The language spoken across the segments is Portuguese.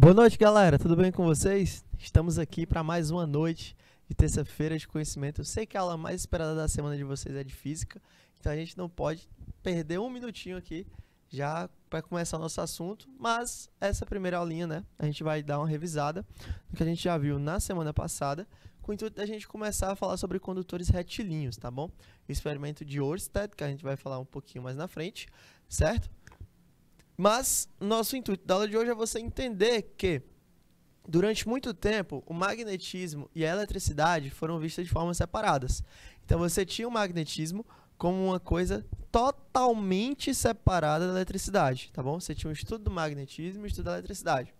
Boa noite, galera. Tudo bem com vocês? Estamos aqui para mais uma noite de terça-feira de conhecimento. Eu sei que a aula mais esperada da semana de vocês é de física, então a gente não pode perder um minutinho aqui já para começar o nosso assunto, mas essa primeira aulinha, né, a gente vai dar uma revisada no que a gente já viu na semana passada, com o intuito da gente começar a falar sobre condutores retilíneos, tá bom? O experimento de Ørsted, que a gente vai falar um pouquinho mais na frente, certo? Mas nosso intuito da aula de hoje é você entender que, durante muito tempo, o magnetismo e a eletricidade foram vistas de formas separadas. Então você tinha o magnetismo como uma coisa totalmente separada da eletricidade, tá bom? Você tinha um estudo do magnetismo e um estudo da eletricidade.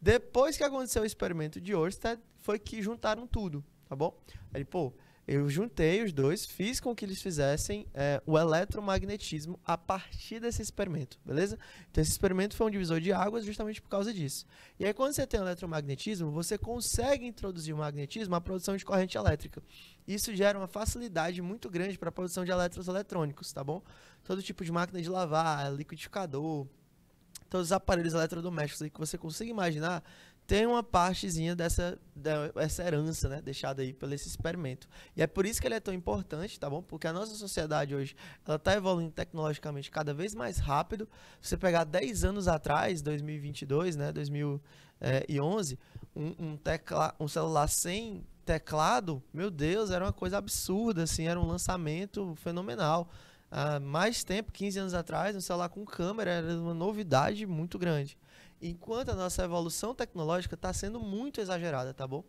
Depois que aconteceu o experimento de Ørsted, foi que juntaram tudo, tá bom? Aí, eu juntei os dois, fiz com que eles fizessem o eletromagnetismo a partir desse experimento, beleza? Então esse experimento foi um divisor de águas justamente por causa disso. E aí quando você tem o eletromagnetismo, você consegue introduzir o magnetismo à produção de corrente elétrica. Isso gera uma facilidade muito grande para a produção de elétrons eletrônicos, tá bom? Todo tipo de máquina de lavar, liquidificador, todos os aparelhos eletrodomésticos aí que você consiga imaginar, tem uma partezinha dessa herança, né, deixada aí pelo esse experimento. E é por isso que ele é tão importante, tá bom? Porque a nossa sociedade hoje, ela está evoluindo tecnologicamente cada vez mais rápido. Se você pegar 10 anos atrás, 2022, né, 2011, um celular sem teclado, meu Deus, era uma coisa absurda, assim, era um lançamento fenomenal. Há mais tempo, 15 anos atrás, um celular com câmera era uma novidade muito grande. Enquanto a nossa evolução tecnológica está sendo muito exagerada, tá bom?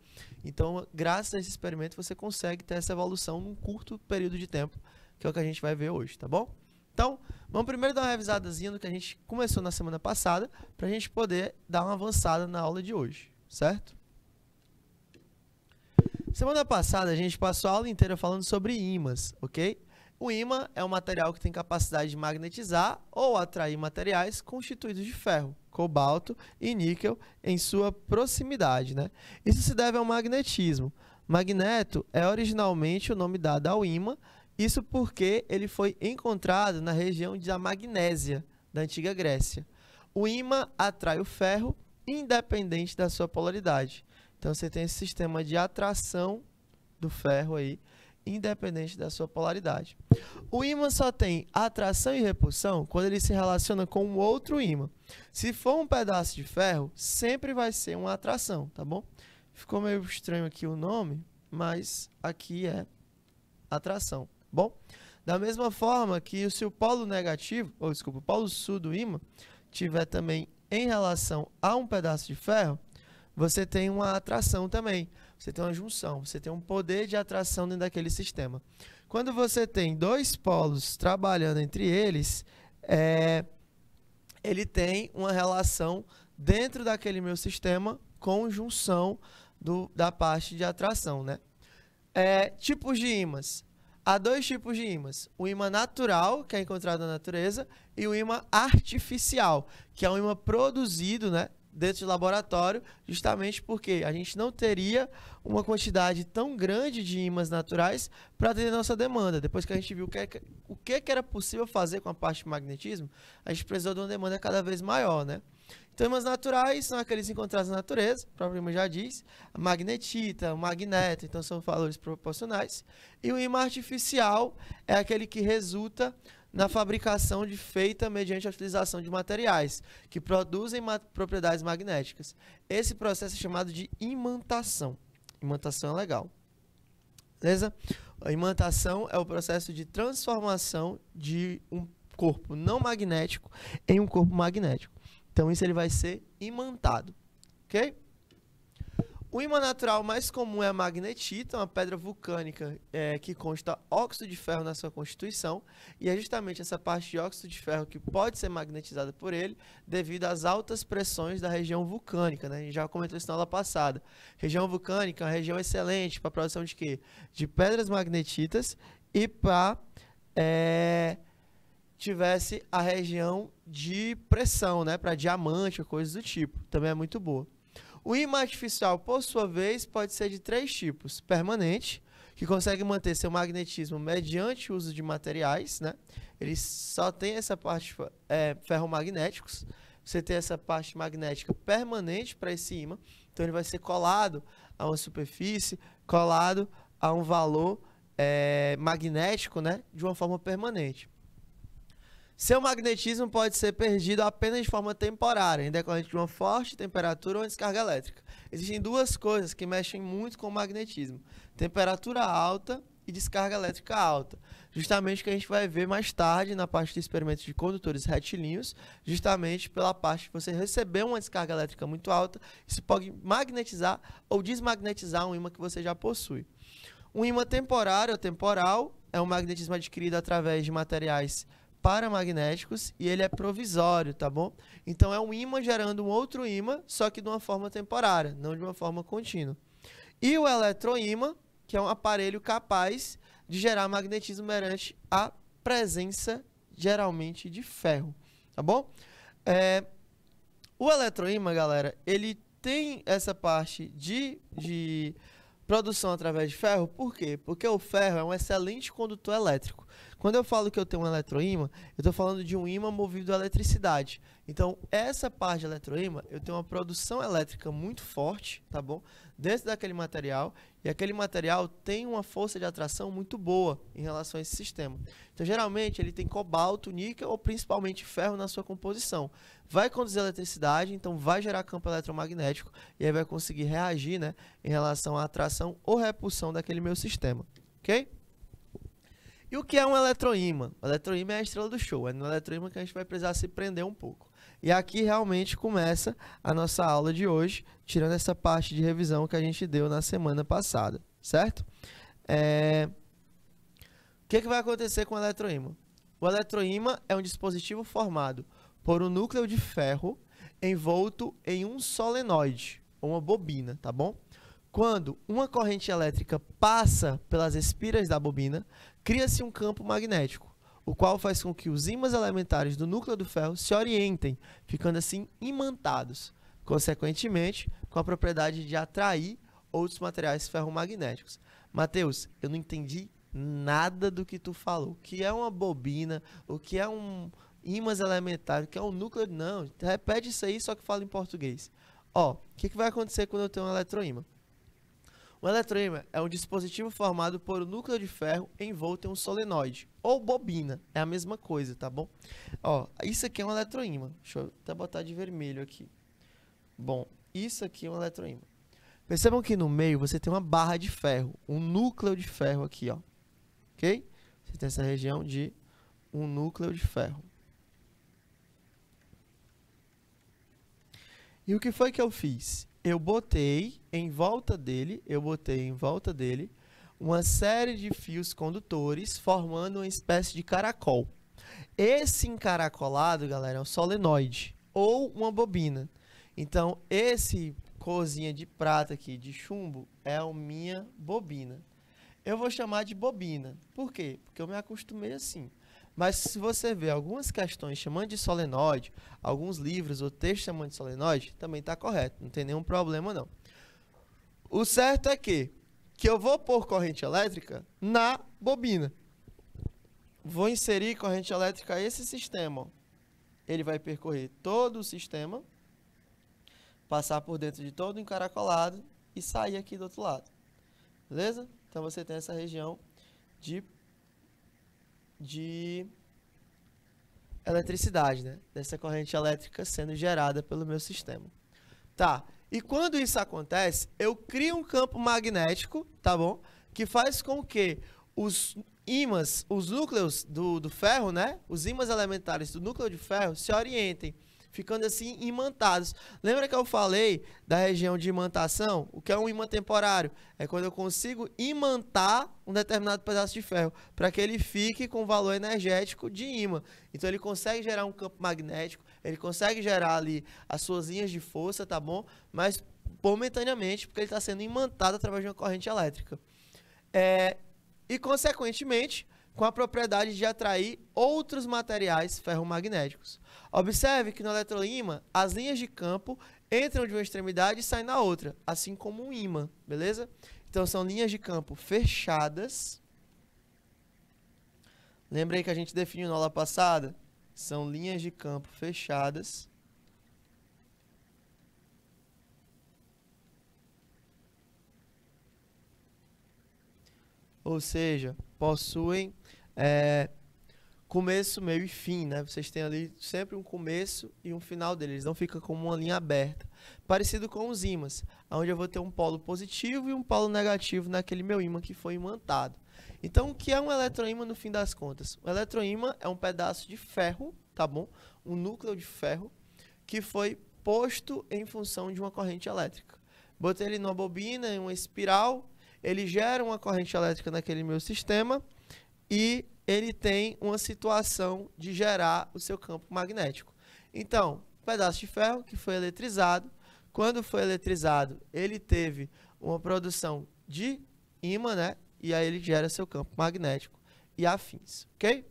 Então, graças a esse experimento, você consegue ter essa evolução num curto período de tempo, que é o que a gente vai ver hoje, tá bom? Então, vamos primeiro dar uma revisadazinha no que a gente começou na semana passada, para a gente poder dar uma avançada na aula de hoje, certo? Semana passada, a gente passou a aula inteira falando sobre ímãs, ok? O ímã é um material que tem capacidade de magnetizar ou atrair materiais constituídos de ferro, cobalto e níquel em sua proximidade, né? Isso se deve ao magnetismo. Magneto é originalmente o nome dado ao ímã, isso porque ele foi encontrado na região da Magnésia, da antiga Grécia. O ímã atrai o ferro independente da sua polaridade. Então você tem esse sistema de atração do ferro aí, independente da sua polaridade. O ímã só tem atração e repulsão quando ele se relaciona com um outro ímã. Se for um pedaço de ferro, sempre vai ser uma atração, tá bom? Ficou meio estranho aqui o nome, mas aqui é atração, tá bom? Da mesma forma que se o polo negativo, o polo sul do ímã tiver também em relação a um pedaço de ferro, você tem uma atração também, você tem uma junção, você tem um poder de atração dentro daquele sistema. Quando você tem dois polos trabalhando entre eles, ele tem uma relação dentro daquele meu sistema com junção da parte de atração, né? Tipos de ímãs. Há dois tipos de ímãs. O ímã natural, que é encontrado na natureza, e o ímã artificial, que é um ímã produzido, né, dentro de laboratório, justamente porque a gente não teria uma quantidade tão grande de ímãs naturais para atender a nossa demanda. Depois que a gente viu o que era possível fazer com a parte de magnetismo, a gente precisou de uma demanda cada vez maior, né? Então, ímãs naturais são aqueles encontrados na natureza, o próprio ímã já diz, a magnetita, o magneto, então são valores proporcionais. E o ímã artificial é aquele que resulta na fabricação feita mediante a utilização de materiais que produzem propriedades magnéticas. Esse processo é chamado de imantação. Imantação é legal. Beleza? A imantação é o processo de transformação de um corpo não magnético em um corpo magnético. Então, isso ele vai ser imantado. Ok? O ímã natural mais comum é a magnetita, uma pedra vulcânica que consta óxido de ferro na sua constituição, e é justamente essa parte de óxido de ferro que pode ser magnetizada por ele devido às altas pressões da região vulcânica, né? A gente já comentou isso na aula passada. Região vulcânica é uma região excelente para a produção de quê? De pedras magnetitas e para tivesse a região de pressão, né? Para diamante ou coisas do tipo. Também é muito boa. O ímã artificial, por sua vez, pode ser de três tipos. Permanente, que consegue manter seu magnetismo mediante o uso de materiais, né? Ele só tem essa parte ferromagnéticos. você tem essa parte magnética permanente para esse ímã, então ele vai ser colado a uma superfície, colado a um valor magnético, né, de uma forma permanente. Seu magnetismo pode ser perdido apenas de forma temporária, em decorrente de uma forte temperatura ou descarga elétrica. Existem duas coisas que mexem muito com o magnetismo: temperatura alta e descarga elétrica alta. Justamente o que a gente vai ver mais tarde na parte do experimento de condutores retilíneos, justamente pela parte de você receber uma descarga elétrica muito alta, isso pode magnetizar ou desmagnetizar um ímã que você já possui. Um ímã temporário ou temporal é um magnetismo adquirido através de materiais paramagnéticos e ele é provisório, tá bom? Então é um ímã gerando um outro ímã, só que de uma forma temporária, não de uma forma contínua. E o eletroímã, que é um aparelho capaz de gerar magnetismo mediante a presença, geralmente, de ferro, tá bom? O eletroímã, galera, ele tem essa parte de produção através de ferro. Por quê? Porque o ferro é um excelente condutor elétrico. Quando eu falo que eu tenho um eletroímã, eu estou falando de um ímã movido a eletricidade. Então, essa parte de eletroímã, eu tenho uma produção elétrica muito forte, tá bom? Dentro daquele material, e aquele material tem uma força de atração muito boa em relação a esse sistema. Então, geralmente, ele tem cobalto, níquel ou principalmente ferro na sua composição. Vai conduzir eletricidade, então vai gerar campo eletromagnético e aí vai conseguir reagir, né, em relação à atração ou repulsão daquele meu sistema, ok? E o que é um eletroímã? O eletroímã é a estrela do show, é no eletroímã que a gente vai precisar se prender um pouco. E aqui realmente começa a nossa aula de hoje, tirando essa parte de revisão que a gente deu na semana passada, certo? O que vai acontecer com o eletroímã? O eletroímã é um dispositivo formado por um núcleo de ferro envolto em um solenoide, ou uma bobina, tá bom? Quando uma corrente elétrica passa pelas espiras da bobina, cria-se um campo magnético, o qual faz com que os ímãs elementares do núcleo do ferro se orientem, ficando assim imantados, consequentemente, com a propriedade de atrair outros materiais ferromagnéticos. Mateus, eu não entendi nada do que tu falou. O que é uma bobina? O que é um ímãs elementares? O que é um núcleo? Não, repete isso aí, só que fala em português. Ó, o que vai acontecer quando eu tenho um eletroímã? O eletroímã é um dispositivo formado por um núcleo de ferro envolto em um solenoide, ou bobina, é a mesma coisa, tá bom? Ó, isso aqui é um eletroímã, deixa eu até botar de vermelho aqui. Bom, isso aqui é um eletroímã. Percebam que no meio você tem uma barra de ferro, um núcleo de ferro aqui, ó, ok? Você tem essa região de um núcleo de ferro. E o que foi que eu fiz? Eu botei em volta dele uma série de fios condutores formando uma espécie de caracol. Esse encaracolado, galera, é um solenoide ou uma bobina. Então, esse corzinha de prata aqui, de chumbo, é a minha bobina. Eu vou chamar de bobina. Por quê? Porque eu me acostumei assim. Mas se você ver algumas questões chamando de solenoide, alguns livros ou textos chamando de solenoide, também está correto. Não tem nenhum problema, não. O certo é que eu vou pôr corrente elétrica na bobina. Vou inserir corrente elétrica a esse sistema. Ó. Ele vai percorrer todo o sistema, passar por dentro de todo o encaracolado e sair aqui do outro lado. Beleza? Então você tem essa região de eletricidade, né? Dessa corrente elétrica sendo gerada pelo meu sistema. Tá, e quando isso acontece, eu crio um campo magnético, tá bom? Que faz com que os ímãs, os núcleos do ferro, né? Os ímãs elementares do núcleo de ferro se orientem, ficando assim imantados. Lembra que eu falei da região de imantação? O que é um ímã temporário? É quando eu consigo imantar um determinado pedaço de ferro para que ele fique com valor energético de ímã. Então ele consegue gerar um campo magnético, ele consegue gerar ali as suas linhas de força, tá bom? Mas momentaneamente, porque ele está sendo imantado através de uma corrente elétrica. E consequentemente, com a propriedade de atrair outros materiais ferromagnéticos. Observe que no eletroímã, as linhas de campo entram de uma extremidade e saem na outra, assim como um ímã, beleza? Então, são linhas de campo fechadas. Lembra aí que a gente definiu na aula passada? São linhas de campo fechadas. ou seja, possuem começo, meio e fim, né? Vocês têm ali sempre um começo e um final deles, não fica como uma linha aberta. Parecido com os ímãs, onde eu vou ter um polo positivo e um polo negativo naquele meu ímã que foi imantado. Então, o que é um eletroímã no fim das contas? O eletroímã é um pedaço de ferro, tá bom? Um núcleo de ferro que foi posto em função de uma corrente elétrica. Botei ele numa bobina, em uma espiral, ele gera uma corrente elétrica naquele meu sistema e ele tem uma situação de gerar o seu campo magnético. Então, um pedaço de ferro que foi eletrizado, quando foi eletrizado, ele teve uma produção de ímã, né? E aí ele gera seu campo magnético e afins, ok?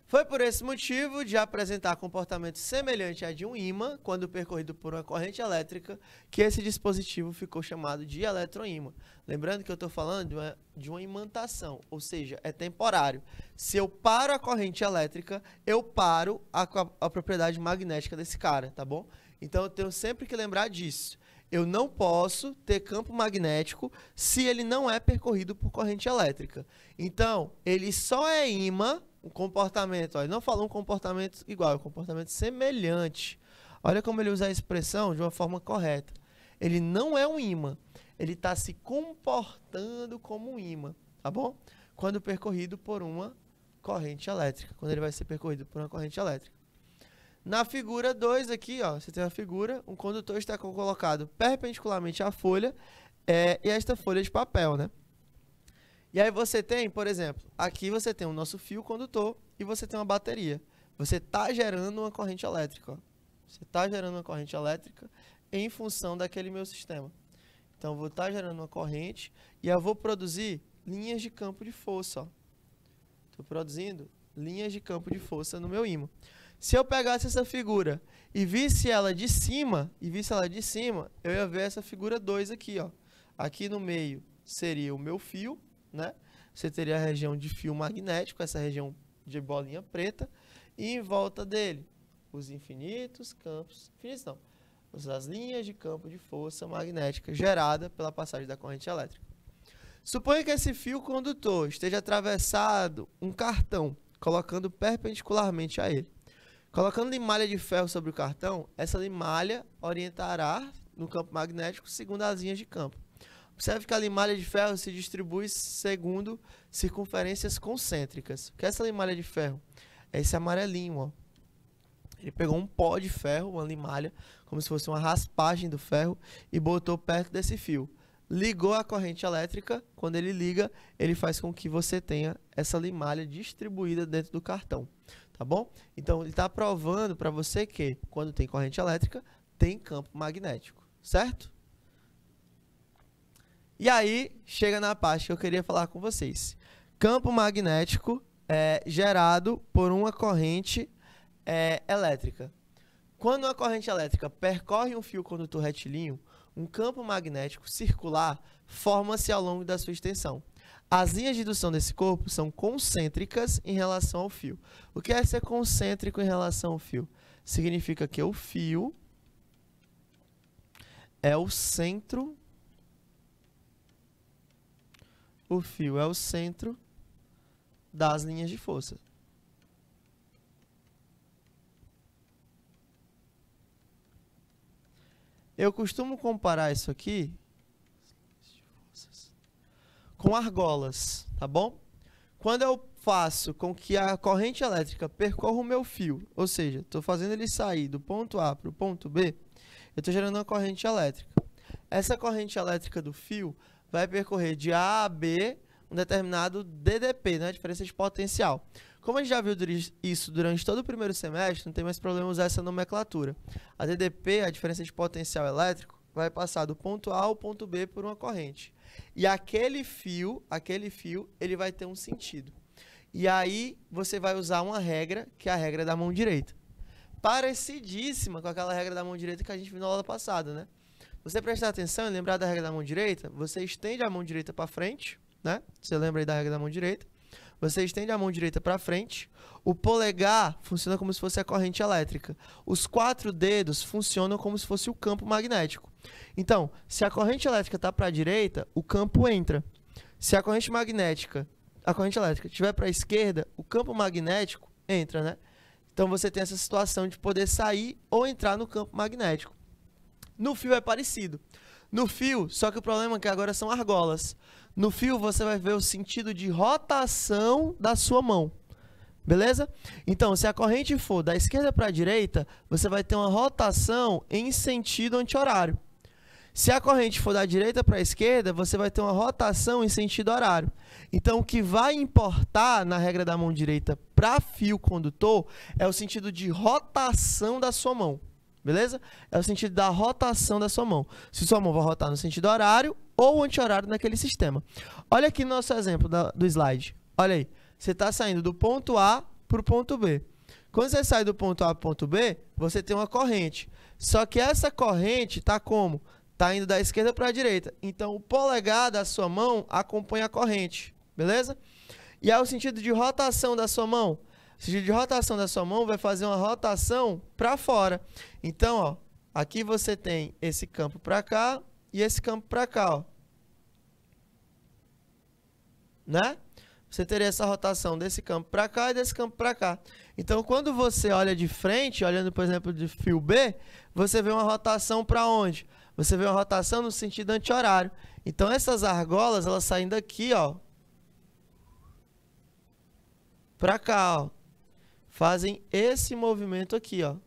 Foi por esse motivo de apresentar comportamento semelhante a de um ímã, quando percorrido por uma corrente elétrica, que esse dispositivo ficou chamado de eletroímã. Lembrando que eu estou falando de uma imantação, ou seja, é temporário. Se eu paro a corrente elétrica, eu paro a propriedade magnética desse cara, tá bom? Então eu tenho sempre que lembrar disso. Eu não posso ter campo magnético se ele não é percorrido por corrente elétrica. Então, ele só é ímã, o comportamento, ó, ele não falou um comportamento igual, é um comportamento semelhante. Olha como ele usa a expressão de uma forma correta. Ele não é um ímã, ele está se comportando como um ímã, tá bom? Quando percorrido por uma corrente elétrica, quando ele vai ser percorrido por uma corrente elétrica. Na figura 2 aqui, ó, você tem uma figura, um condutor está colocado perpendicularmente à folha e esta folha de papel, né? E aí você tem, por exemplo, aqui você tem o nosso fio condutor e você tem uma bateria. Você está gerando uma corrente elétrica, ó. Você está gerando uma corrente elétrica em função daquele meu sistema. Então, eu vou estar gerando uma corrente e eu vou produzir linhas de campo de força, ó. Estou produzindo linhas de campo de força no meu ímã. Se eu pegasse essa figura e visse ela de cima, eu ia ver essa figura 2 aqui, ó. Aqui no meio seria o meu fio, né? Você teria a região de fio magnético, essa região de bolinha preta, e em volta dele, os infinitos campos, infinitos não, as linhas de campo de força magnética gerada pela passagem da corrente elétrica. Suponha que esse fio condutor esteja atravessado um cartão, colocando perpendicularmente a ele. Colocando limalha de ferro sobre o cartão, essa limalha orientará no campo magnético segundo as linhas de campo. Observe que a limalha de ferro se distribui segundo circunferências concêntricas. O que é essa limalha de ferro? É esse amarelinho, ó. Ele pegou um pó de ferro, uma limalha, como se fosse uma raspagem do ferro, e botou perto desse fio. Ligou a corrente elétrica, quando ele liga, ele faz com que você tenha essa limalha distribuída dentro do cartão. Tá bom? Então, ele está provando para você que, quando tem corrente elétrica, tem campo magnético. Certo? E aí, chega na parte que eu queria falar com vocês. Campo magnético é gerado por uma corrente elétrica. Quando uma corrente elétrica percorre um fio condutor retilíneo, um campo magnético circular forma-se ao longo da sua extensão. As linhas de indução desse corpo são concêntricas em relação ao fio. O que é ser concêntrico em relação ao fio? Significa que o fio é o centro. O fio é o centro das linhas de força. Eu costumo comparar isso aqui com argolas, tá bom? Quando eu faço com que a corrente elétrica percorra o meu fio, ou seja, estou fazendo ele sair do ponto A para o ponto B, eu estou gerando uma corrente elétrica. Essa corrente elétrica do fio vai percorrer de A a B um determinado DDP, né, diferença de potencial. Como a gente já viu isso durante todo o primeiro semestre, não tem mais problema usar essa nomenclatura. A DDP, a diferença de potencial elétrico, vai passar do ponto A ao ponto B por uma corrente. E aquele fio, ele vai ter um sentido. E aí você vai usar uma regra, que é a regra da mão direita. Parecidíssima com aquela regra da mão direita que a gente viu na aula passada, né? Você prestar atenção e lembrar da regra da mão direita, você estende a mão direita para frente, né? Você lembra aí da regra da mão direita? Você estende a mão direita para frente. O polegar funciona como se fosse a corrente elétrica. Os 4 dedos funcionam como se fosse o campo magnético. Então, se a corrente elétrica está para a direita, o campo entra. Se a corrente magnética, a corrente elétrica estiver para a esquerda, o campo magnético entra, né? Então você tem essa situação de poder sair ou entrar no campo magnético. No fio é parecido. No fio, só que o problema é que agora são argolas. No fio você vai ver o sentido de rotação da sua mão. Beleza? Então, se a corrente for da esquerda para a direita, você vai ter uma rotação em sentido anti-horário. Se a corrente for da direita para a esquerda, você vai ter uma rotação em sentido horário. Então, o que vai importar na regra da mão direita para fio condutor é o sentido de rotação da sua mão. Beleza? É o sentido da rotação da sua mão. Se sua mão vai rotar no sentido horário ou anti-horário naquele sistema. Olha aqui no nosso exemplo do slide. Olha aí. Você está saindo do ponto A para o ponto B. Quando você sai do ponto A para o ponto B, você tem uma corrente. Só que essa corrente está como? Está indo da esquerda para a direita. Então, o polegar da sua mão acompanha a corrente. Beleza? E aí, o sentido de rotação da sua mão? O sentido de rotação da sua mão vai fazer uma rotação para fora. Então, ó, aqui você tem esse campo para cá e esse campo para cá, ó. Né? Você teria essa rotação desse campo para cá e desse campo para cá. Então, quando você olha de frente, olhando, por exemplo, de fio B, você vê uma rotação para onde? Você vê uma rotação no sentido anti-horário. Então, essas argolas, elas saem daqui, ó, para cá, ó. Fazem esse movimento aqui, ó.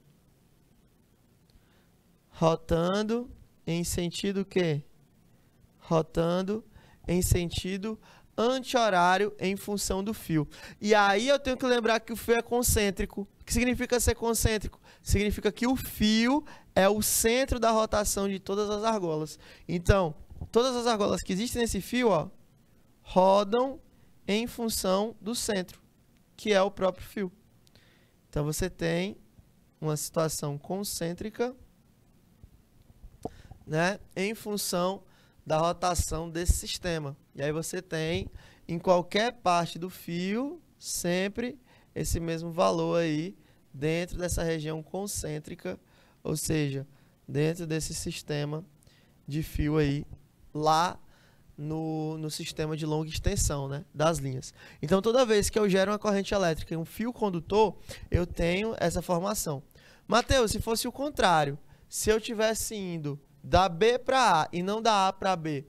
Rotando em sentido o quê? Rotando em sentido anti-horário em função do fio. E aí eu tenho que lembrar que o fio é concêntrico. O que significa ser concêntrico? Significa que o fio é o centro da rotação de todas as argolas. Então, todas as argolas que existem nesse fio, ó, rodam em função do centro, que é o próprio fio. Então, você tem uma situação concêntrica, né, em função da rotação desse sistema. E aí você tem, em qualquer parte do fio, sempre esse mesmo valor aí dentro dessa região concêntrica, ou seja, dentro desse sistema de fio aí, lá no sistema de longa extensão, né, das linhas. Então, toda vez que eu gero uma corrente elétrica em um fio condutor, eu tenho essa formação. Mateus, se fosse o contrário, se eu tivesse indo da B para A e não da A para B,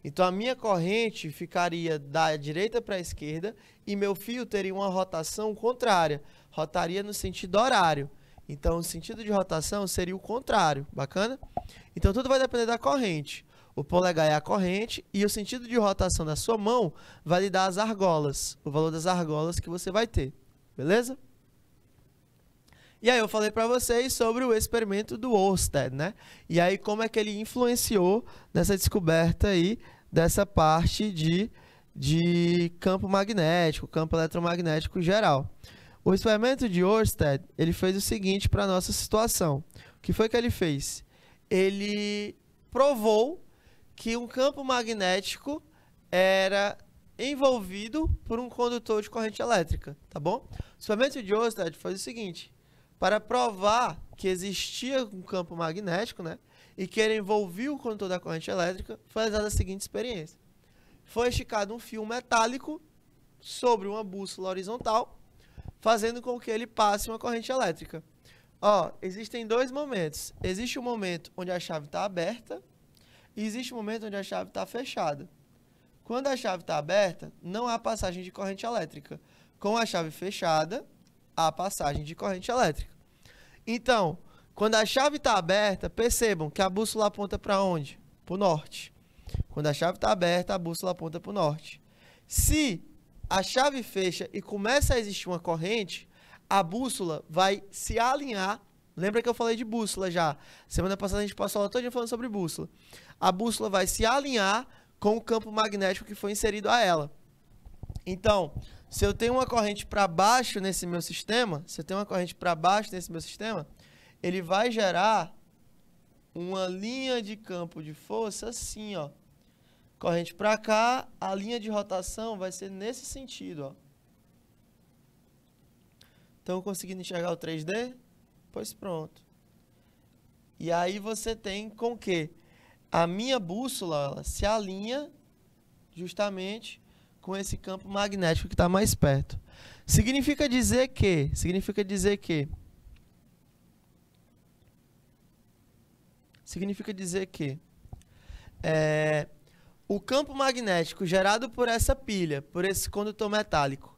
então a minha corrente ficaria da direita para a esquerda e meu fio teria uma rotação contrária, rotaria no sentido horário. Então, o sentido de rotação seria o contrário, bacana? Então, tudo vai depender da corrente. O polegar é a corrente e o sentido de rotação da sua mão vai lhe dar as argolas, o valor das argolas que você vai ter, beleza? E aí eu falei para vocês sobre o experimento do Ørsted, né? E aí como é que ele influenciou nessa descoberta aí dessa parte de campo magnético, campo eletromagnético geral. O experimento de Ørsted, ele fez o seguinte para a nossa situação. O que foi que ele fez? Ele provou que um campo magnético era envolvido por um condutor de corrente elétrica, tá bom? O experimento de Ørsted faz o seguinte: para provar que existia um campo magnético, né, e que ele envolvia o condutor da corrente elétrica, foi realizada a seguinte experiência. Foi esticado um fio metálico sobre uma bússola horizontal, fazendo com que ele passe uma corrente elétrica. Ó, existem dois momentos. Existe um momento onde a chave está aberta e existe um momento onde a chave está fechada. Quando a chave está aberta, não há passagem de corrente elétrica. Com a chave fechada, há passagem de corrente elétrica. Então, quando a chave está aberta, percebam que a bússola aponta para onde? Para o norte. Quando a chave está aberta, a bússola aponta para o norte. Se a chave fecha e começa a existir uma corrente, a bússola vai se alinhar. Lembra que eu falei de bússola já? Semana passada a gente passou a aula toda falando sobre bússola. A bússola vai se alinhar com o campo magnético que foi inserido a ela. Então, se eu tenho uma corrente para baixo nesse meu sistema, ele vai gerar uma linha de campo de força assim, ó. Corrente para cá, a linha de rotação vai ser nesse sentido, ó. Estão conseguindo enxergar o 3D? Pois pronto. E aí você tem com que a minha bússola ela se alinha justamente com esse campo magnético que está mais perto. Significa dizer que o campo magnético gerado por essa pilha, por esse condutor metálico,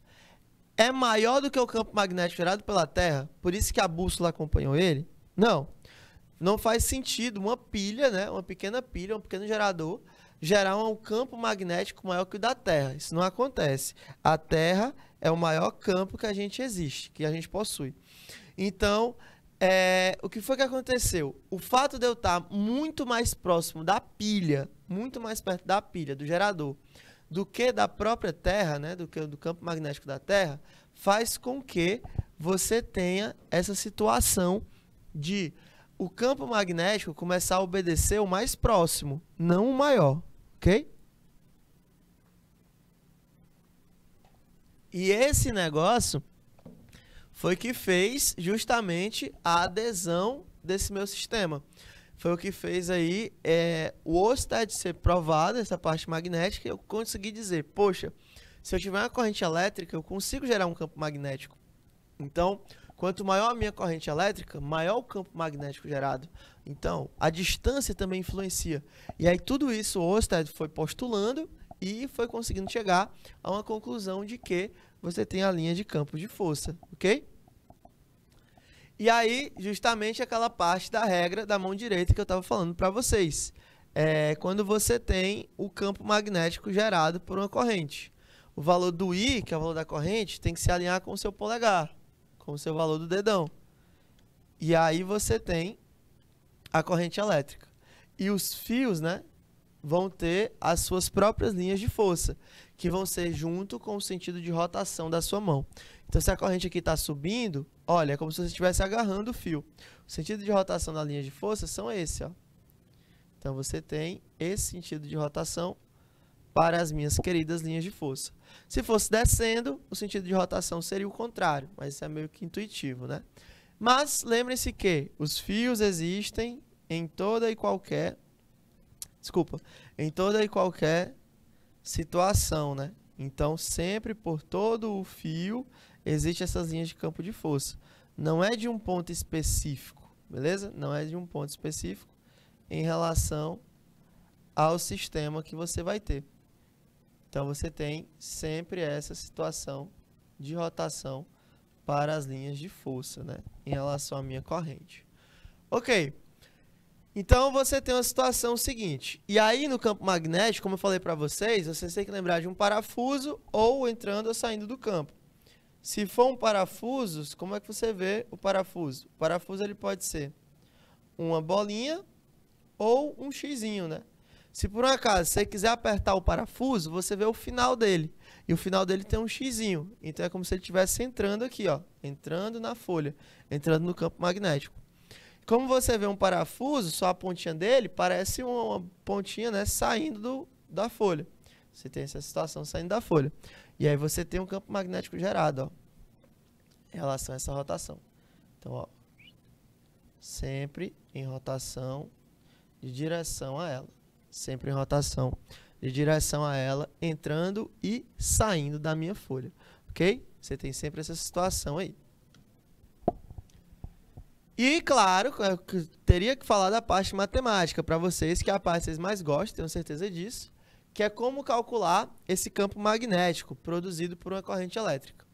é maior do que o campo magnético gerado pela Terra? Por isso que a bússola acompanhou ele? Não. Não faz sentido uma pilha, né, uma pequena pilha, um pequeno gerador, gerar um campo magnético maior que o da Terra. Isso não acontece. A Terra é o maior campo que a gente existe, que a gente possui. Então, o que foi que aconteceu? O fato de eu estar muito mais próximo da pilha, muito mais perto da pilha, do gerador, do que da própria Terra, né, do que do campo magnético da Terra, faz com que você tenha essa situação de o campo magnético começar a obedecer o mais próximo, não o maior, ok? E esse negócio foi que fez justamente a adesão desse meu sistema. Foi o que fez aí o Ørsted ser provado, essa parte magnética, e eu consegui dizer, poxa, se eu tiver uma corrente elétrica, eu consigo gerar um campo magnético. Então, quanto maior a minha corrente elétrica, maior o campo magnético gerado. Então, a distância também influencia. E aí tudo isso o Ørsted foi postulando e foi conseguindo chegar a uma conclusão de que você tem a linha de campo de força, ok? E aí, justamente aquela parte da regra da mão direita que eu estava falando para vocês. Quando você tem o campo magnético gerado por uma corrente. O valor do I, que é o valor da corrente, tem que se alinhar com o seu polegar, com o seu valor do dedão. E aí você tem a corrente elétrica. E os fios, né, vão ter as suas próprias linhas de força, que vão ser junto com o sentido de rotação da sua mão. Então, se a corrente aqui está subindo, olha, é como se você estivesse agarrando o fio. O sentido de rotação da linha de força são esse, ó. Então, você tem esse sentido de rotação para as minhas queridas linhas de força. Se fosse descendo, o sentido de rotação seria o contrário, mas isso é meio que intuitivo, né? Mas lembrem-se que os fios existem em toda e qualquer situação, né? Então, sempre por todo o fio existem essas linhas de campo de força. Não é de um ponto específico, beleza? Não é de um ponto específico em relação ao sistema que você vai ter. Então, você tem sempre essa situação de rotação para as linhas de força, né? Em relação à minha corrente. Ok. Então, você tem uma situação seguinte. E aí, no campo magnético, como eu falei para vocês, você tem que lembrar de um parafuso ou entrando ou saindo do campo. Se for um parafuso, como é que você vê o parafuso? O parafuso ele pode ser uma bolinha ou um xizinho, né? Se por um acaso você quiser apertar o parafuso, você vê o final dele. E o final dele tem um xizinho. Então, é como se ele estivesse entrando aqui, ó. Entrando na folha. Entrando no campo magnético. Como você vê um parafuso, só a pontinha dele parece uma pontinha, né, saindo da folha. Você tem essa situação saindo da folha. E aí você tem um campo magnético gerado, ó, em relação a essa rotação. Então, ó, sempre em rotação de direção a ela. Sempre em rotação de direção a ela, entrando e saindo da minha folha. Ok? Você tem sempre essa situação aí. E, claro, eu teria que falar da parte matemática para vocês, que é a parte que vocês mais gostam, tenho certeza disso, que é como calcular esse campo magnético produzido por uma corrente elétrica.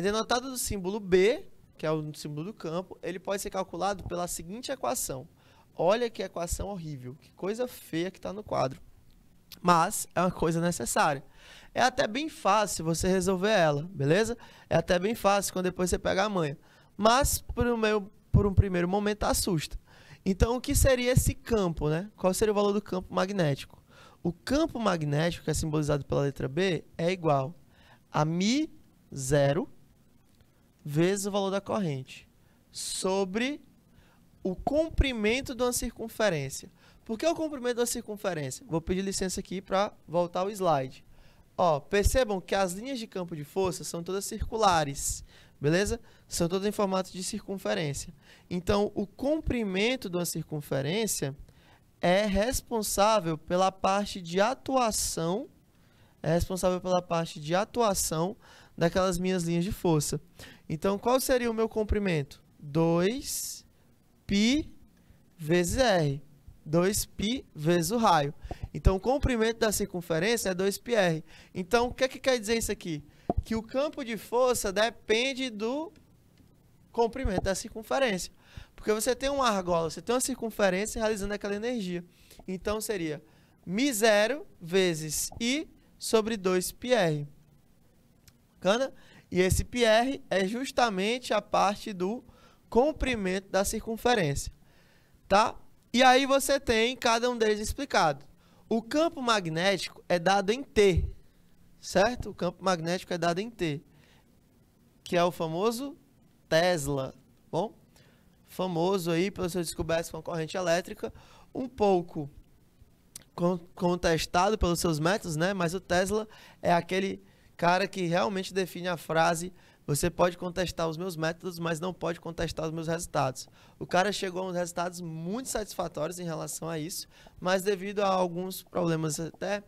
Denotado do símbolo B, que é o símbolo do campo, ele pode ser calculado pela seguinte equação. Olha que equação horrível, que coisa feia que está no quadro. Mas é uma coisa necessária. É até bem fácil você resolver ela, beleza? É até bem fácil quando depois você pega a manha. Mas, por um primeiro momento, assusta. Então, o que seria esse campo, né? Qual seria o valor do campo magnético? O campo magnético, que é simbolizado pela letra B, é igual a μ0 vezes o valor da corrente sobre o comprimento de uma circunferência. Por que o comprimento da circunferência? Vou pedir licença aqui para voltar ao slide. Ó, percebam que as linhas de campo de força são todas circulares, beleza? São todas em formato de circunferência. Então, o comprimento de uma circunferência é responsável pela parte de atuação é responsável pela parte de atuação daquelas minhas linhas de força. Então, qual seria o meu comprimento? 2π vezes R. 2π vezes o raio. Então, o comprimento da circunferência é 2πr. Então, o que quer dizer isso aqui? Que o campo de força depende do comprimento da circunferência. Porque você tem uma argola, você tem uma circunferência realizando aquela energia. Então, seria μ0 vezes I sobre 2πr. Bacana? E esse πr é justamente a parte do comprimento da circunferência. Tá? E aí você tem cada um deles explicado. O campo magnético é dado em T, certo? O campo magnético é dado em T, que é o famoso Tesla, bom? Famoso aí pelas suas descobertas com a corrente elétrica, um pouco contestado pelos seus métodos, né? Mas o Tesla é aquele cara que realmente define a frase: você pode contestar os meus métodos, mas não pode contestar os meus resultados. O cara chegou a uns resultados muito satisfatórios em relação a isso, mas devido a alguns problemas até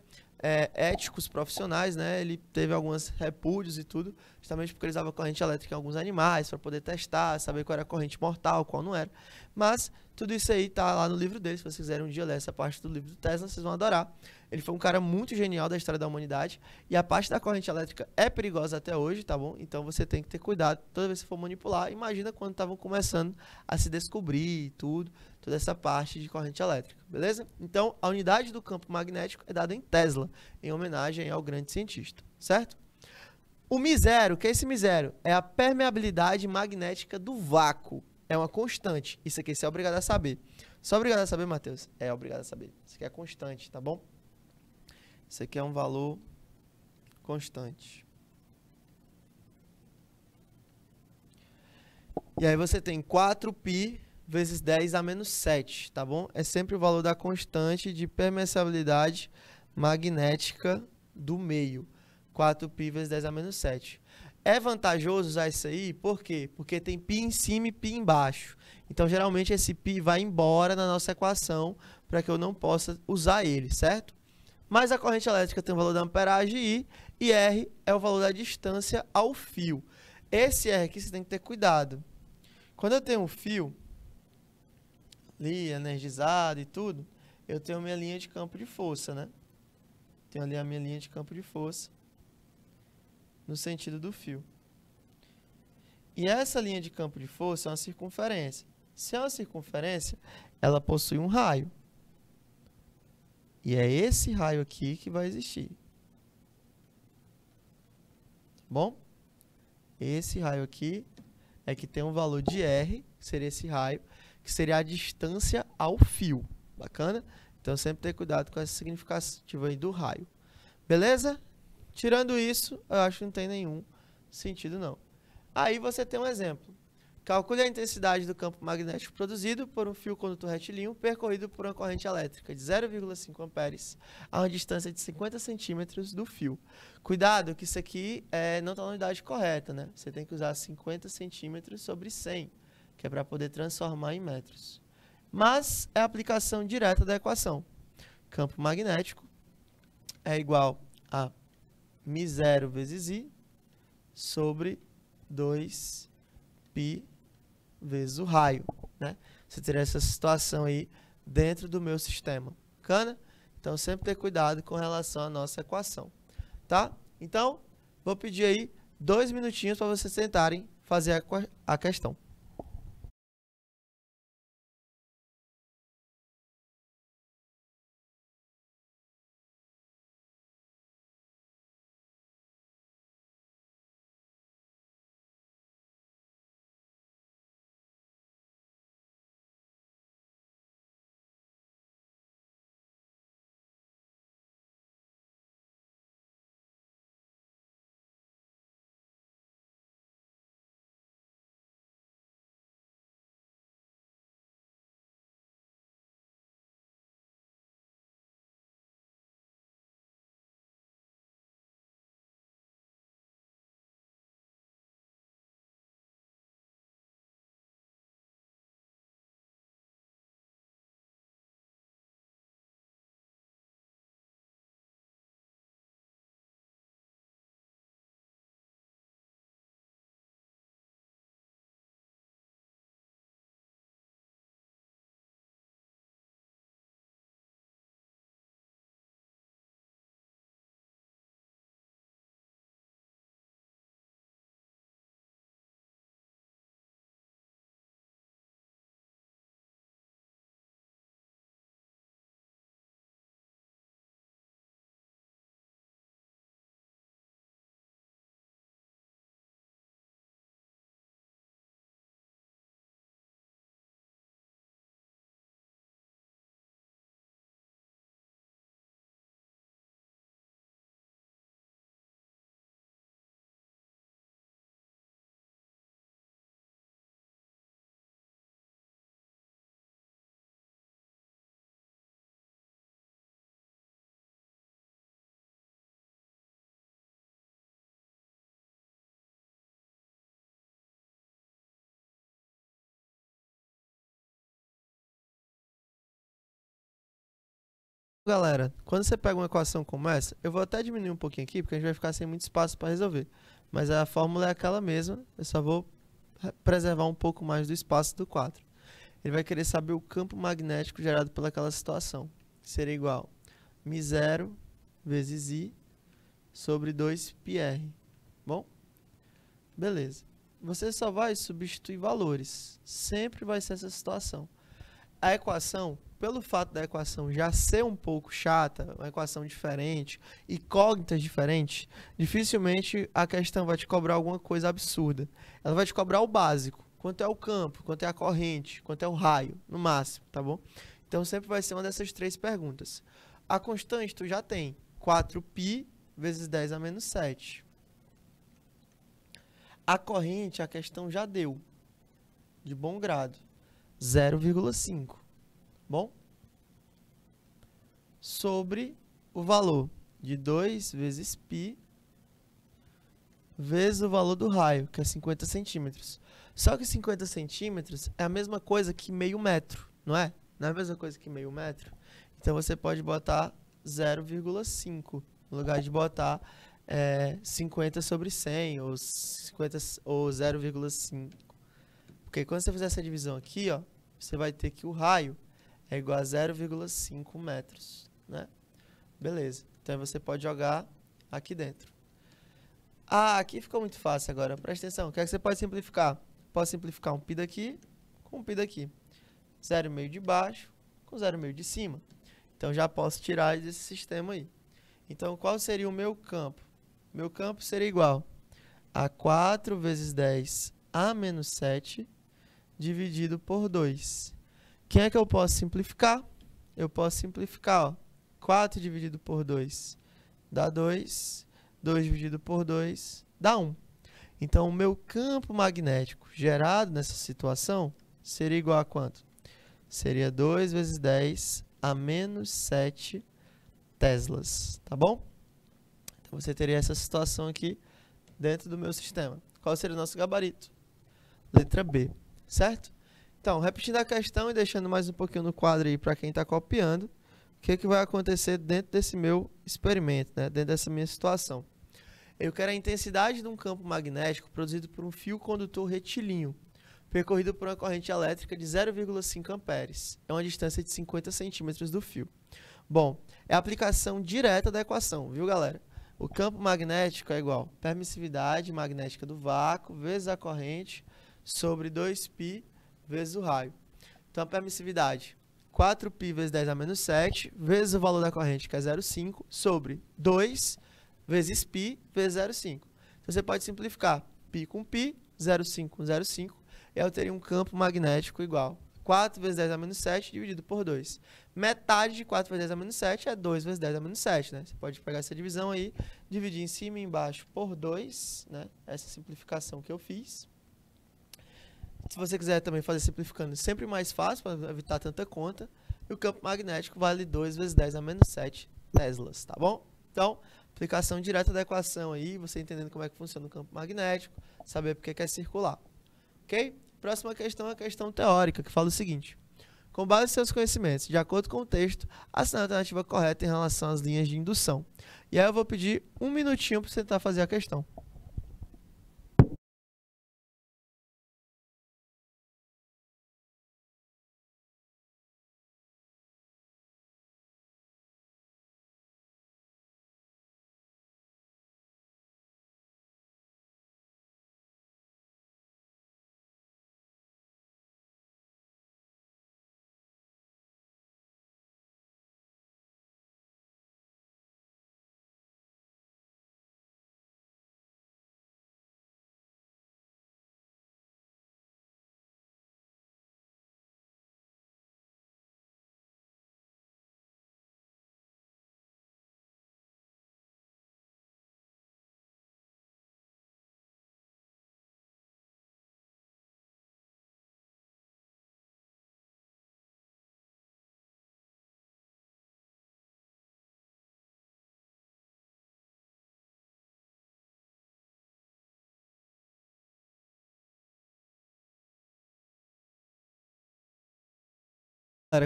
éticos profissionais, né, ele teve alguns repúdios e tudo, justamente porque ele usava corrente elétrica em alguns animais para poder testar, saber qual era a corrente mortal, qual não era. Mas tudo isso aí tá lá no livro dele. Se vocês quiserem um dia ler essa parte do livro do Tesla, vocês vão adorar. Ele foi um cara muito genial da história da humanidade. E a parte da corrente elétrica é perigosa até hoje, tá bom? Então você tem que ter cuidado toda vez que for manipular. Imagina quando estavam começando a se descobrir tudo, toda essa parte de corrente elétrica, beleza? Então a unidade do campo magnético é dada em Tesla, em homenagem ao grande cientista, certo? O μ0, que é esse μ0? É a permeabilidade magnética do vácuo. É uma constante. Isso aqui você é obrigado a saber. Só obrigado a saber, Matheus? É obrigado a saber. Isso aqui é constante, tá bom? Isso aqui é um valor constante. E aí você tem 4π vezes 10 a menos 7, tá bom? É sempre o valor da constante de permeabilidade magnética do meio. 4π vezes 10 a menos 7. É vantajoso usar isso aí, por quê? Porque tem π em cima e π embaixo. Então, geralmente, esse π vai embora na nossa equação para que eu não possa usar ele, certo? Mas a corrente elétrica tem o valor da amperagem I e R é o valor da distância ao fio. Esse R aqui você tem que ter cuidado. Quando eu tenho um fio ali energizado e tudo, eu tenho minha linha de campo de força, né? Tenho ali a minha linha de campo de força no sentido do fio. E essa linha de campo de força é uma circunferência. Se é uma circunferência, ela possui um raio. E é esse raio aqui que vai existir. Bom? Esse raio aqui é que tem um valor de R, que seria esse raio, que seria a distância ao fio. Bacana? Então, sempre ter cuidado com essa significativa aí do raio. Beleza? Tirando isso, eu acho que não tem nenhum sentido, não. Aí você tem um exemplo. Calcule a intensidade do campo magnético produzido por um fio condutor retilíneo percorrido por uma corrente elétrica de 0,5 amperes a uma distância de 50 centímetros do fio. Cuidado que isso aqui não está na unidade correta, né? Você tem que usar 50 centímetros sobre 100, que é para poder transformar em metros. Mas é a aplicação direta da equação. Campo magnético é igual a μ0 vezes I sobre 2π vezes o raio, né? Você teria essa situação aí dentro do meu sistema. Bacana? Então, sempre ter cuidado com relação à nossa equação, tá? Então, vou pedir aí 2 minutinhos para vocês tentarem fazer a questão. Galera, quando você pega uma equação como essa, eu vou até diminuir um pouquinho aqui, porque a gente vai ficar sem muito espaço para resolver. Mas a fórmula é aquela mesma, eu só vou preservar um pouco mais do espaço do quadro. Ele vai querer saber o campo magnético gerado pelaquela situação, que seria igual a μ0 vezes I sobre 2πr. Bom? Beleza. Você só vai substituir valores. Sempre vai ser essa situação. A equação, pelo fato da equação já ser um pouco chata, uma equação diferente, incógnitas diferentes, dificilmente a questão vai te cobrar alguma coisa absurda. Ela vai te cobrar o básico. Quanto é o campo, quanto é a corrente, quanto é o raio, no máximo, tá bom? Então sempre vai ser uma dessas três perguntas. A constante tu já tem, 4π vezes 10 a menos 7. A corrente, a questão já deu, de bom grado, 0,5. Bom? Sobre o valor de 2 vezes π vezes o valor do raio, que é 50 centímetros. Só que 50 centímetros é a mesma coisa que meio metro, não é? Não é a mesma coisa que meio metro? Então você pode botar 0,5 no lugar de botar 50 sobre 100 ou, 50, ou 0,5. Porque quando você fizer essa divisão aqui, ó, você vai ter que o raio é igual a 0,5 metros, né? Beleza. Então você pode jogar aqui dentro. Ah, aqui ficou muito fácil agora. Presta atenção. O que é que você pode simplificar? Pode simplificar um π daqui com um π daqui. 0,5 de baixo com 0,5 de cima. Então já posso tirar desse sistema aí. Então qual seria o meu campo? Meu campo seria igual a 4 vezes 10 a menos 7 dividido por 2. Quem é que eu posso simplificar? Eu posso simplificar, ó. 4 dividido por 2 dá 2. 2 dividido por 2 dá 1. Então, o meu campo magnético gerado nessa situação seria igual a quanto? Seria 2 vezes 10 a menos 7 teslas, tá bom? Então, você teria essa situação aqui dentro do meu sistema. Qual seria o nosso gabarito? Letra B, certo? Então, repetindo a questão e deixando mais um pouquinho no quadro aí para quem está copiando, o que vai acontecer dentro desse meu experimento, né? Dentro dessa minha situação. Eu quero a intensidade de um campo magnético produzido por um fio condutor retilíneo, percorrido por uma corrente elétrica de 0,5 amperes. É uma distância de 50 centímetros do fio. Bom, é a aplicação direta da equação, viu, galera? O campo magnético é igual a permissividade magnética do vácuo vezes a corrente sobre 2π vezes o raio. Então, a permissividade, 4π vezes 10 a menos 7, vezes o valor da corrente, que é 0,5, sobre 2 vezes π vezes 0,5. Então, você pode simplificar π com π, 0,5 com 0,5, e eu teria um campo magnético igual 4 vezes 10 a menos 7 dividido por 2. Metade de 4 vezes 10 a menos 7 é 2 vezes 10 a menos 7, né? Você pode pegar essa divisão aí, dividir em cima e embaixo por 2, né? Essa simplificação que eu fiz. Se você quiser também fazer simplificando, sempre mais fácil, para evitar tanta conta. E o campo magnético vale 2 vezes 10 a menos 7 teslas, tá bom? Então, aplicação direta da equação aí, você entendendo como é que funciona o campo magnético, saber porque que é circular. Ok? Próxima questão é a questão teórica, que fala o seguinte. Com base em seus conhecimentos, de acordo com o texto, assine a alternativa correta em relação às linhas de indução. E aí eu vou pedir um minutinho para você tentar fazer a questão.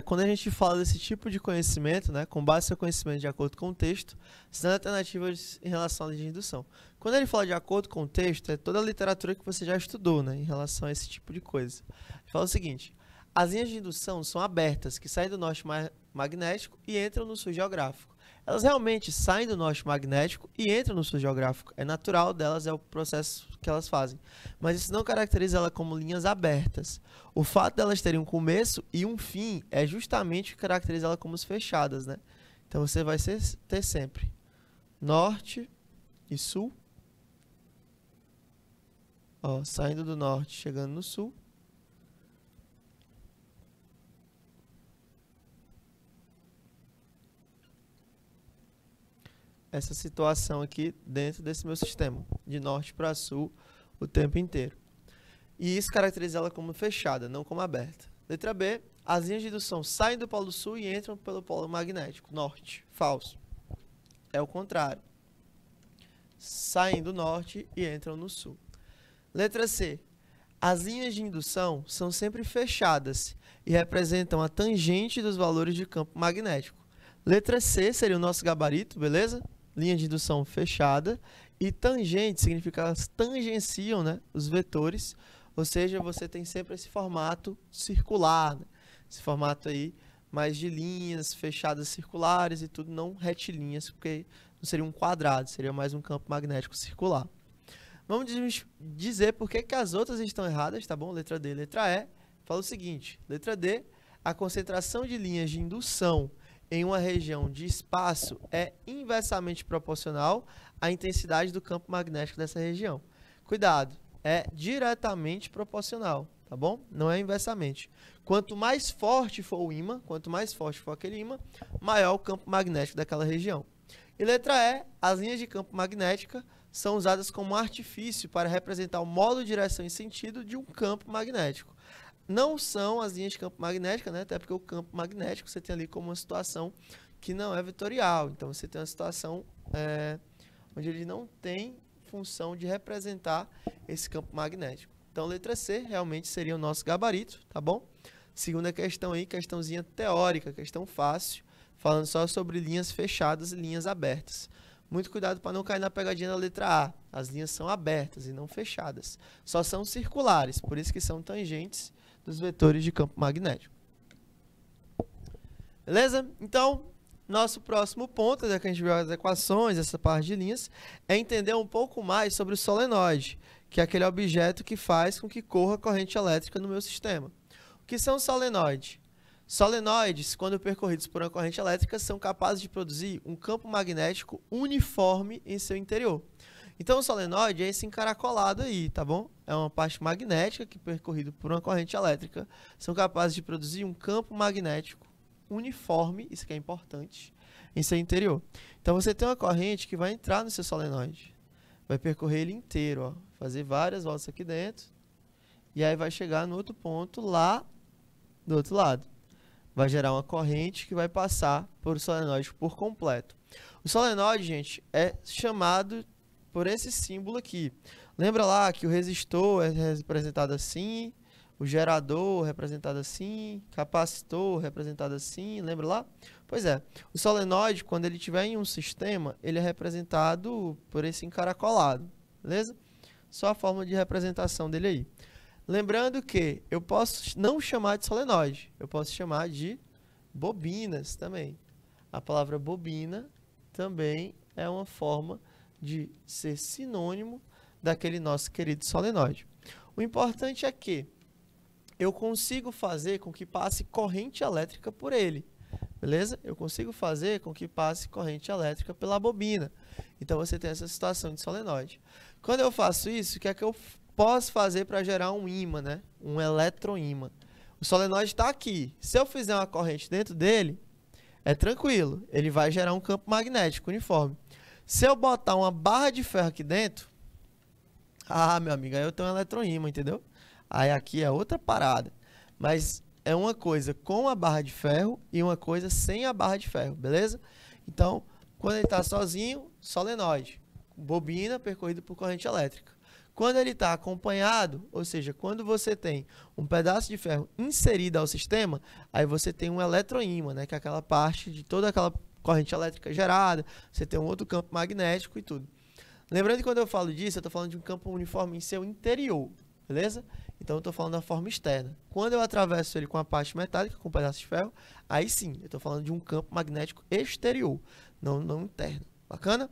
Quando a gente fala desse tipo de conhecimento, né, com base no seu conhecimento de acordo com o texto, são alternativas em relação à linha de indução. Quando ele fala de acordo com o texto, é toda a literatura que você já estudou, né, em relação a esse tipo de coisa. Ele fala o seguinte: as linhas de indução são abertas, que saem do norte magnético e entram no sul geográfico. Elas realmente saem do norte magnético e entram no sul geográfico. É natural delas, é o processo que elas fazem. Mas isso não caracteriza ela como linhas abertas. O fato delas terem um começo e um fim é justamente o que caracteriza ela como fechadas, né? Então você vai ter sempre norte e sul. Ó, saindo do norte, chegando no sul. Essa situação aqui dentro desse meu sistema, de norte para sul o tempo inteiro. E isso caracteriza ela como fechada, não como aberta. Letra B, as linhas de indução saem do polo sul e entram pelo polo magnético, norte. Falso. É o contrário. Saem do norte e entram no sul. Letra C, as linhas de indução são sempre fechadas e representam a tangente dos valores de campo magnético. Letra C seria o nosso gabarito, beleza? Linha de indução fechada, e tangente significa que elas tangenciam, né, os vetores, ou seja, você tem sempre esse formato circular, né? Esse formato aí mais de linhas fechadas circulares e tudo, não retilíneas, porque não seria um quadrado, seria mais um campo magnético circular. Vamos dizer por que as outras estão erradas, tá bom? Letra D, letra E, fala o seguinte: letra D, a concentração de linhas de indução em uma região de espaço é inversamente proporcional à intensidade do campo magnético dessa região. Cuidado, é diretamente proporcional, tá bom? Não é inversamente. Quanto mais forte for o ímã, quanto mais forte for aquele ímã, maior o campo magnético daquela região. E letra E, as linhas de campo magnética são usadas como artifício para representar o modo, direção e sentido de um campo magnético. Não são as linhas de campo magnética, né? Até porque o campo magnético você tem ali como uma situação que não é vetorial. Então você tem uma situação onde ele não tem função de representar esse campo magnético. Então letra C realmente seria o nosso gabarito, tá bom? Segunda questão aí, questãozinha teórica, questão fácil, falando só sobre linhas fechadas e linhas abertas. Muito cuidado para não cair na pegadinha da letra A. As linhas são abertas e não fechadas. Só são circulares, por isso que são tangentes dos vetores de campo magnético. Beleza? Então, nosso próximo ponto, já que a gente viu as equações, essa parte de linhas, é entender um pouco mais sobre o solenoide, que é aquele objeto que faz com que corra corrente elétrica no meu sistema. O que são solenoides? Solenoides, quando percorridos por uma corrente elétrica, são capazes de produzir um campo magnético uniforme em seu interior. Então, o solenoide é esse encaracolado aí, tá bom? É uma parte magnética que, percorrido por uma corrente elétrica, são capazes de produzir um campo magnético uniforme, isso que é importante, em seu interior. Então, você tem uma corrente que vai entrar no seu solenoide, vai percorrer ele inteiro, ó, fazer várias voltas aqui dentro, e aí vai chegar no outro ponto lá do outro lado. Vai gerar uma corrente que vai passar por o solenoide por completo. O solenoide, gente, é chamado por esse símbolo aqui. Lembra lá que o resistor é representado assim, o gerador representado assim, capacitor representado assim, lembra lá? Pois é, o solenoide, quando ele estiver em um sistema, ele é representado por esse encaracolado, beleza? Só a forma de representação dele aí. Lembrando que eu posso não chamar de solenoide, eu posso chamar de bobinas também. A palavra bobina também é uma forma de ser sinônimo daquele nosso querido solenoide. O importante é que eu consigo fazer com que passe corrente elétrica por ele, beleza? Eu consigo fazer com que passe corrente elétrica pela bobina. Então você tem essa situação de solenoide. Quando eu faço isso, o que é que eu posso fazer para gerar um ímã, né? Um eletroímã? O solenoide está aqui. Se eu fizer uma corrente dentro dele, é tranquilo, ele vai gerar um campo magnético uniforme. Se eu botar uma barra de ferro aqui dentro, meu amigo, aí eu tenho um eletroímã, entendeu? Aí aqui é outra parada. Mas é uma coisa com a barra de ferro e uma coisa sem a barra de ferro, beleza? Então, quando ele está sozinho, solenoide. Bobina percorrida por corrente elétrica. Quando ele está acompanhado, ou seja, quando você tem um pedaço de ferro inserido ao sistema, aí você tem um eletroímã, né, que é aquela parte de toda aquela corrente elétrica gerada, você tem um outro campo magnético e tudo. Lembrando que quando eu falo disso, eu estou falando de um campo uniforme em seu interior, beleza? Então eu estou falando da forma externa. Quando eu atravesso ele com a parte metálica, com um pedaço de ferro, aí sim, eu estou falando de um campo magnético exterior, não interno. Bacana?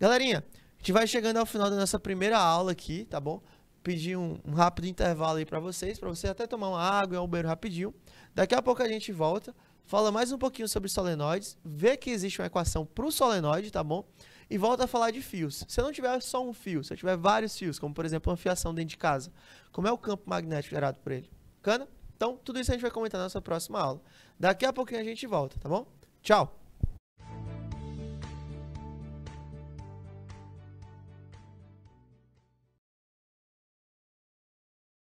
Galerinha, a gente vai chegando ao final da nossa primeira aula aqui, tá bom? Pedir um rápido intervalo aí para vocês até tomar uma água e um banheiro rapidinho. Daqui a pouco a gente volta, fala mais um pouquinho sobre solenoides, vê que existe uma equação para o solenoide, tá bom? E volta a falar de fios. Se eu não tiver só um fio, se eu tiver vários fios, como por exemplo uma fiação dentro de casa, como é o campo magnético gerado por ele? Bacana? Então, tudo isso a gente vai comentar na nossa próxima aula. Daqui a pouquinho a gente volta, tá bom? Tchau!